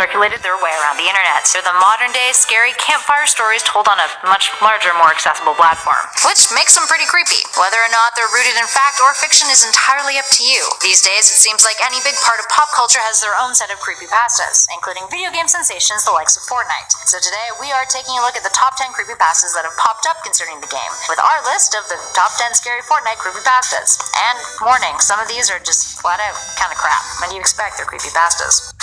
circulated their way around the internet. They're the modern-day scary campfire stories told on a much larger, more accessible platform. Which makes them pretty creepy. Whether or not they're rooted in fact or fiction is entirely up to you. These days, it seems like any big part of pop culture has their own set of creepypastas, including video game sensations the likes of Fortnite. So today, we are taking a look at the top 10 creepypastas that have popped up concerning the game, with our list of the top 10 scary Fortnite creepypastas. And warning, some of these are just flat out kind of crap. When do you expect they're creepypastas?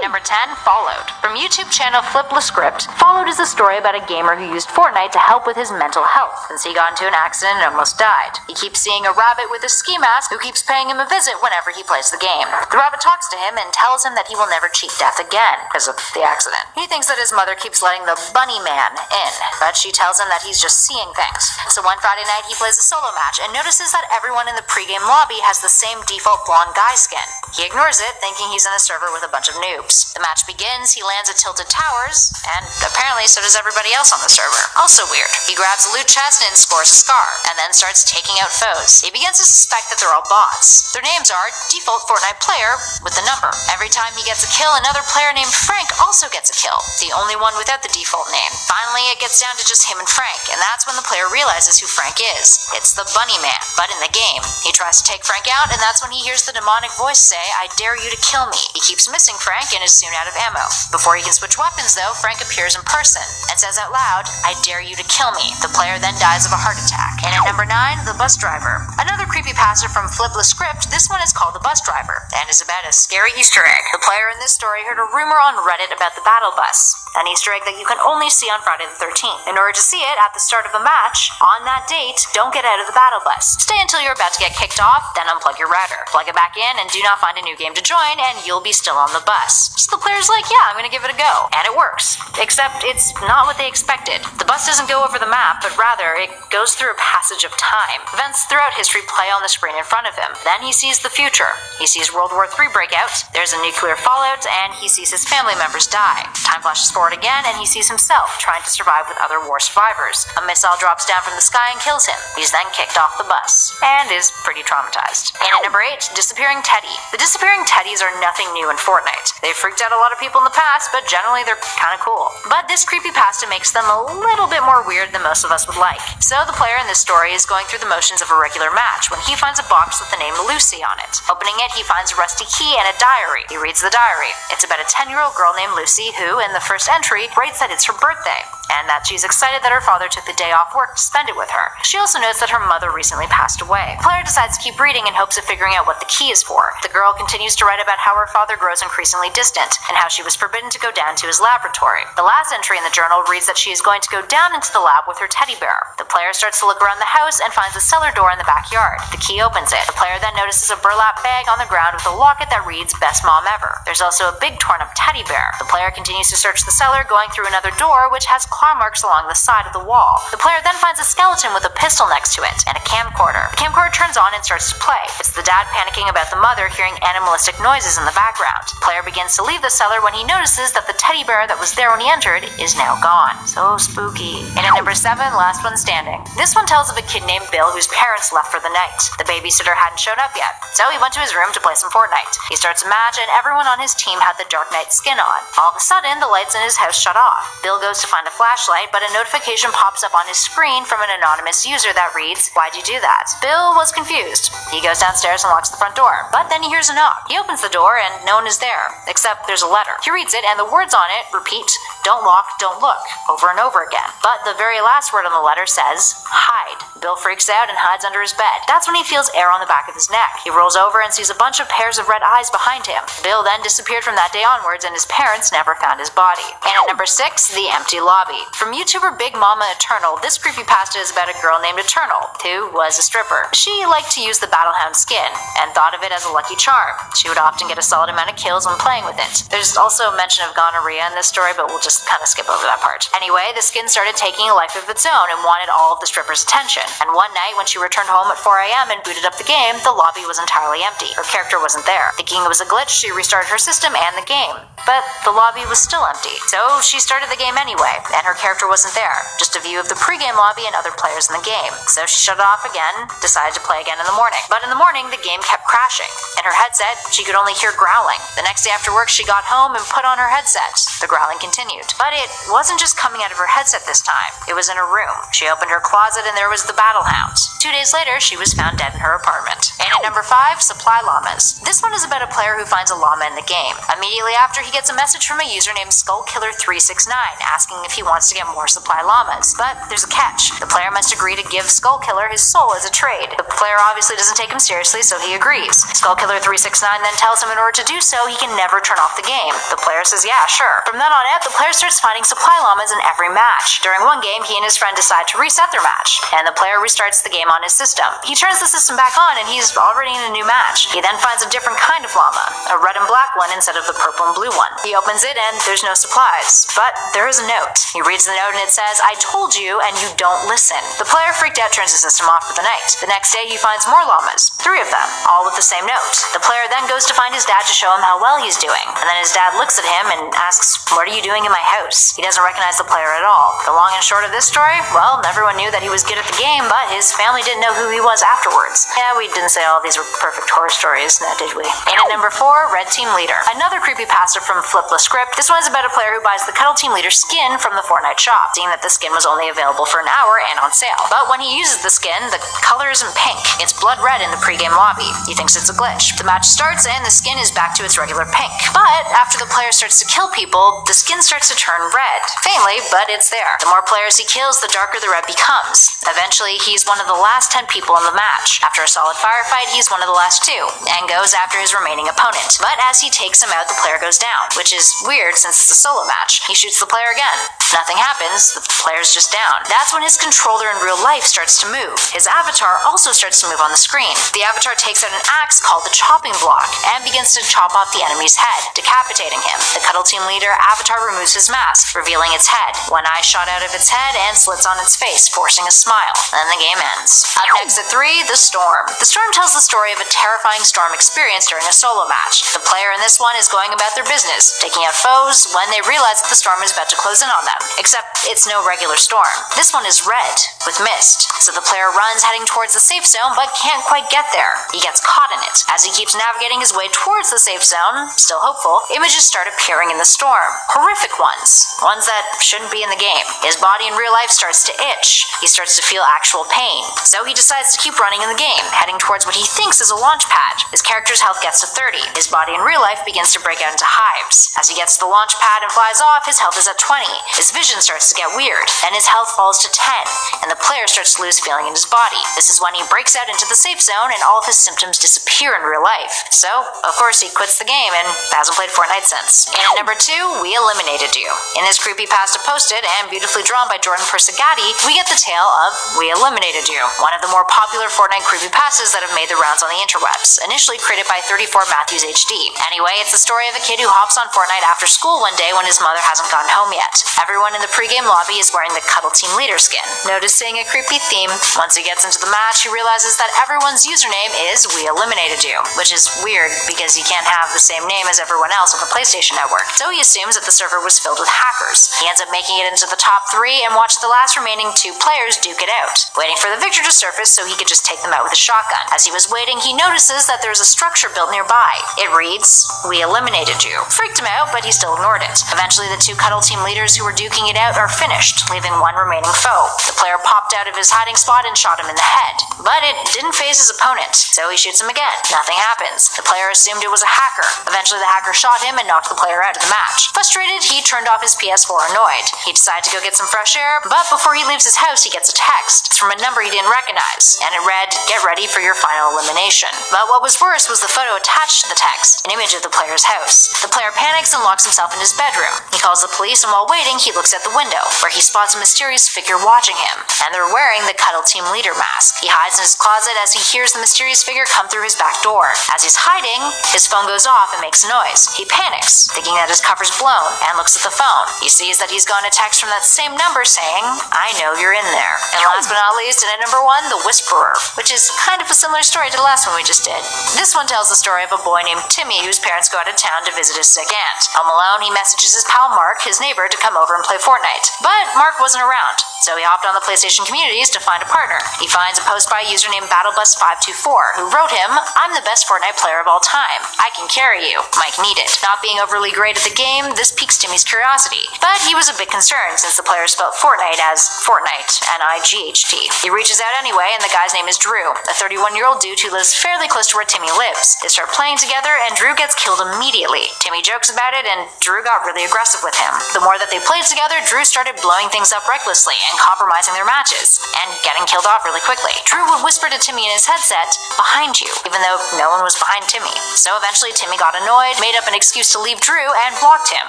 Number 10, Followed. From YouTube channel Script, Followed is a story about a gamer who used Fortnite to help with his mental health since he got into an accident and almost died. He keeps seeing a rabbit with a ski mask who keeps paying him a visit whenever he plays the game. The rabbit talks to him and tells him that he will never cheat death again because of the accident. He thinks that his mother keeps letting the bunny man in, but she tells him that he's just seeing things. So one Friday night he plays a solo match and notices that everyone in the pregame lobby has the same default blonde guy skin. He ignores it, thinking he's in a server with a bunch of noobs. The match begins, he lands at Tilted Towers, and apparently so does everybody else on the server. Also weird. He grabs a loot chest and scores a scar, and then starts taking out foes. He begins to suspect that they're all bots. Their names are Default Fortnite Player with the number. Every time he gets a kill, another player named Frank also gets a kill, the only one without the default name. Finally, it gets down to just him and Frank, and that's when the player realizes who Frank is. It's the Bunny Man, but in the game. He tries to take Frank out, and that's when he hears the demonic voice say, "I dare you to kill me." He keeps missing Frank and is soon out of ammo. Before he can switch weapons, though, Frank appears in person and says out loud, "I dare you to kill me." The player then dies of a heart attack. And at number 9, The Bus Driver. Another creepypasta from Script, this one is called The Bus Driver, and is about a scary Easter egg. The player in this story heard a rumor on Reddit about the battle bus, an Easter egg that you can only see on Friday the 13th. In order to see it at the start of a match, on that date, don't get out of the battle bus. Stay until you're about to get kicked off, then unplug your router. Plug it back in and do not find a new game to join, and you'll be still on the bus. So the player's like, yeah, I'm gonna give it a go. And it works. Except it's not what they expected. The bus doesn't go over the map, but rather it goes through a passage of time. Events throughout history play on the screen in front of him. Then he sees the future. He sees World War III break out, there's a nuclear fallout, and he sees his family members die. Time flashes forward again, and he sees himself trying to survive with other war survivors. A missile drops down from the sky and kills him. He's then kicked off the bus, and is pretty traumatized. And at number 8, Disappearing Teddy. The disappearing teddies are nothing new in Fortnite. They've freaked out a lot of people in the past, but generally they're kind of cool. But this creepypasta makes them a little bit more weird than most of us would like. So the player in this story is going through the motions of a regular match when he finds a box with the name Lucy on it. Opening it, he finds a rusty key and a diary. He reads the diary. It's about a 10-year-old girl named Lucy who, in the first entry, writes that it's her birthday, and that she's excited that her father took the day off work to spend it with her. She also notes that her mother recently passed away. The player decides to keep reading in hopes of figuring out what the key is for. The girl continues to write about how her father grows increasingly distant, and how she was forbidden to go down to his laboratory. The last entry in the journal reads that she is going to go down into the lab with her teddy bear. The player starts to look around the house and finds a cellar door in the backyard. The key opens it. The player then notices a burlap bag on the ground with a locket that reads, "Best Mom Ever." There's also a big torn up teddy bear. The player continues to search the cellar, going through another door which has claw marks along the side of the wall. The player then finds a skeleton with a pistol next to it and a camcorder. The camcorder turns on and starts to play. It's the dad panicking about the mother hearing animalistic noises in the background. The player begins to leave the cellar when he notices that the teddy bear that was there when he entered is now gone. So spooky. And at number 7, Last One Standing. This one tells of a kid named Bill whose parents left for the night. The babysitter hadn't shown up yet, so he went to his room to play some Fortnite. He starts a match and everyone on his team had the Dark Knight skin on. All of a sudden, the lights in his house shut off. Bill goes to find a flashlight, but a notification pops up on his screen from an anonymous user that reads, "Why'd you do that?" Bill was confused. He goes downstairs and locks the front door, but then he hears a knock. He opens the door and no one is there, except there's a letter. He reads it and the words on it repeat, "Don't lock, don't look," over and over again. But the very last word on the letter says, "Hide." Bill freaks out and hides under his bed. That's when he feels air on the back of his neck. He rolls over and sees a bunch of pairs of red eyes behind him. Bill then disappeared from that day onwards and his parents never found his body. And at number 6, The Empty Lobby. From YouTuber Big Mama Eternal, this creepypasta is about a girl named Eternal, who was a stripper. She liked to use the Battlehound skin, and thought of it as a lucky charm. She would often get a solid amount of kills when playing with it. There's also a mention of gonorrhea in this story, but we'll just kind of skip over that part. Anyway, the skin started taking a life of its own and wanted all of the strippers' attention. And one night, when she returned home at 4 a.m. and booted up the game, the lobby was entirely empty. Her character wasn't there. Thinking it was a glitch, she restarted her system and the game. But the lobby was still empty. So she started the game anyway, and her character wasn't there. Just a view of the pregame lobby and other players in the game. So she shut it off again, decided to play again in the morning. But in the morning, the game kept crashing. In her headset, she could only hear growling. The next day after work, she got home and put on her headset. The growling continued. But it wasn't just coming out of her headset this time. It was in her room. She opened her closet and there was the battle hound. 2 days later, she was found dead in her apartment. And at number 5, supply llamas. This one is about a player who finds a llama in the game. Immediately after, he gets a message from a user named Skullkiller369 asking if he wants to get more supply llamas. But there's a catch. The player must agree to give Skullkiller his soul as a trade. The player obviously doesn't take him seriously, so he agrees. Skullkiller369 then tells him in order to do so, he can never turn off the game. The player says, yeah, sure. From then on out, the player starts finding supply llamas in every match. During one game, he and his friend decide to reset their match, and the player restarts the game on his system. He turns the system back on, and he's already in a new match. He then finds a different kind of llama, a red and black one instead of the purple and blue one. He opens it, and there's no supplies. But there is a note. He reads the note, and it says, I told you, and you don't listen. The player freaked out, turns the system off for the night. The next day, he finds more llamas, 3 of them, all with the same note. The player then goes to find his dad to show him how well he's doing, and then his dad looks at him and asks, what are you doing in my house? He doesn't recognize the player at all. The long and short of this story, well, everyone knew that he was good at the game, but his family didn't know who he was afterwards. Yeah, we didn't say all these were perfect horror stories, now did we? And at number 4, Red Team Leader. Another creepypasta from Flip-the-Script. This one is about a player who buys the Cuddle Team Leader skin from the Fortnite shop, seeing that the skin was only available for an hour and on sale. But when he uses the skin, the color isn't pink. It's blood red in the pregame lobby. He thinks it's a glitch. The match starts and the skin is back to its regular pink. But after the player starts to kill people, the skin starts to turn red. Faintly, but it's there. The more players he kills, the darker the red becomes. Eventually, he's one of the last 10 people in the match. After a solid firefight, he's one of the last 2, and goes after his remaining opponent. But as he takes him out, the player goes down, which is weird since it's a solo match. He shoots the player again. Nothing happens, the player's just down. That's when his controller in real life starts to move. His avatar also starts to move on the screen. The avatar takes out an axe called the chopping block, and begins to chop off the enemy's head, decapitating him. The Cuddle Team Leader avatar removes his mask, revealing its head. One eye shot out of its head and slits on its face, forcing a smile. Then the game ends. Up next at 3, The Storm. The Storm tells the story of a terrifying storm experience during a solo match. The player in this one is going about their business, taking out foes when they realize that the storm is about to close in on them. Except it's no regular storm. This one is red, with mist. So the player runs heading towards the safe zone, but can't quite get there. He gets caught in it. As he keeps navigating his way towards the safe zone, still hopeful, images start appearing in the storm. Horrific ones. Ones that shouldn't be in the game. His body in real life starts to itch. He starts to feel actual pain. So he decides to keep running in the game, heading towards what he thinks is a launch pad. His character's health gets to 30. His body in real life begins to break out into hives. As he gets to the launch pad and flies off, his health is at 20. His vision starts to get weird, and his health falls to 10, and the player starts to lose feeling in his body. This is when he breaks out into the safe zone and all of his symptoms disappear in real life. So, of course, he quits the game and hasn't played Fortnite since. And at number 2, We Eliminated You. In this creepypasta posted and beautifully drawn by Jordan Persegatti, we get the tale of We Eliminated You, one of the more popular Fortnite creepypastas that have made the rounds on the interwebs, initially created by 34 Matthews HD. Anyway, it's the story of a kid who hops on Fortnite after school one day when his mother hasn't gotten home yet. Everyone in the pregame lobby is wearing the Cuddle Team Leader skin. Noticing a creepy theme, once he gets into the match, he realizes that everyone's username is We Eliminated You, which is weird because he can't have the same name as everyone else on the PlayStation Network. So he assumes that the server was filled with hackers. He ends up making it into the top 3 and watched the last remaining 2 players duke it out, waiting for the victor to surface so he could just take them out with a shotgun. As he was waiting, he notices that there's a structure built nearby. It reads, We Eliminated You. Freaked him out, but he still ignored it. Eventually, the 2 Cuddle Team leaders who were duking it out are finished, leaving one remaining foe. The player popped out of his hiding spot and shot him in the head, but it didn't phase his opponent, so he shoots him again. Nothing happens. The player assumed it was a hacker. Eventually, the hacker shot him and knocked the player out of the match. Frustrated, he turned off his PS4 annoyed. He decided to go get some fresh air, but before he leaves his house, he gets a text. It's from a number he didn't recognize, and it read, Get ready for your final elimination. But what was worse was the photo attached to the text, an image of the player's house. The player panics and locks himself in his bedroom. He calls the police, and while waiting, he looks at the window, where he spots a mysterious figure watching him, and they're wearing the Cuddle Team Leader mask. He hides in his closet as he hears the mysterious figure come through his back door. As he's hiding, his phone goes off and makes a noise. He panics, thinking that his cover's blown, and looks at the phone. He sees that he's gotten a text from that same number saying, I know you're in there. And last but not least, and at number 1, The Whisperer, which is kind of a similar story to the last one we just did. This one tells the story of a boy named Timmy whose parents go out of town to visit his sick aunt. Home alone, he messages his pal Mark, his neighbor, to come over and play Fortnite. But Mark wasn't around, so he hopped on the PlayStation communities to find a partner. He finds a post by a user named BattleBus Nicholas524, who wrote him, "I'm the best Fortnite player of all time. I can carry you. Mike needed." Not being overly great at the game, this piques Timmy's curiosity. But he was a bit concerned since the player spelled Fortnite as Fortnite, N-I-G-H-T. He reaches out anyway, and the guy's name is Drew, a 31-year-old dude who lives fairly close to where Timmy lives. They start playing together, and Drew gets killed immediately. Timmy jokes about it, and Drew got really aggressive with him. The more that they played together, Drew started blowing things up recklessly and compromising their matches, and getting killed off really quickly. Drew would whisper to Timmy in his headset, "Behind you," even though no one was behind Timmy. So eventually Timmy got annoyed, made up an excuse to leave Drew, and blocked him.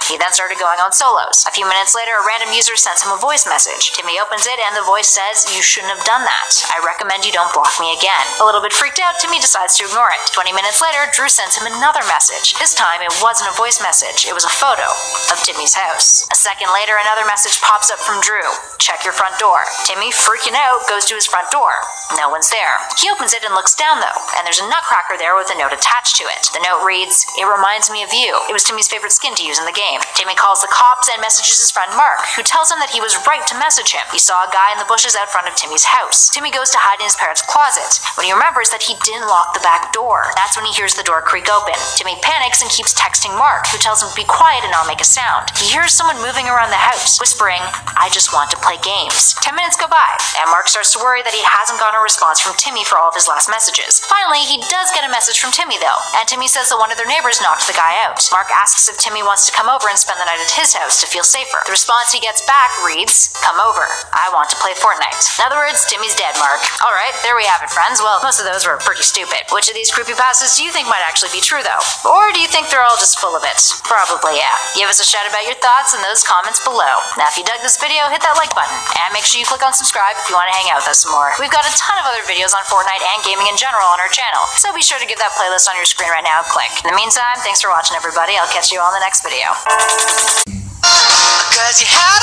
He then started going on solos. A few minutes later, a random user sends him a voice message. Timmy opens it, and the voice says, "You shouldn't have done that. I recommend you don't block me again." A little bit freaked out, Timmy decides to ignore it. 20 minutes later, Drew sends him another message. This time, it wasn't a voice message. It was a photo of Timmy's house. A second later, another message pops up from Drew. "Check your front door." Timmy, freaking out, goes to his front door. No one's there. He opens it and looks down, though, and there's a nutcracker there with a note attached to it. The note reads, "It reminds me of you." It was Timmy's favorite skin to use in the game. Timmy calls the cops and messages his friend Mark, who tells him that he was right to message him. He saw a guy in the bushes out front of Timmy's house. Timmy goes to hide in his parents' closet, when he remembers that he didn't lock the back door. That's when he hears the door creak open. Timmy panics and keeps texting Mark, who tells him to be quiet and not make a sound. He hears someone moving around the house, whispering, "I just want to play games." 10 minutes go by, and Mark starts to worry that he hasn't gotten a response from Timmy for all of his last messages. Finally, he does get a message from Timmy, though, and Timmy says that one of their neighbors knocked the guy out. Mark asks if Timmy wants to come over and spend the night at his house to feel safer. The response he gets back reads, "Come over. I want to play Fortnite." In other words, Timmy's dead, Mark. Alright, there we have it, friends. Well, most of those were pretty stupid. Which of these creepypastas do you think might actually be true, though? Or do you think they're all just full of it? Probably, yeah. Give us a shout about your thoughts in those comments below. Now, if you dug this video, hit that like button, and make sure you click on subscribe if you want to hang out with us some more. We've got a ton of other videos on Fortnite and gaming in general on our channel, so be sure to give that playlist on your screen right now a click. In the meantime, thanks for watching, everybody. I'll catch you on the next video. 'Cause you have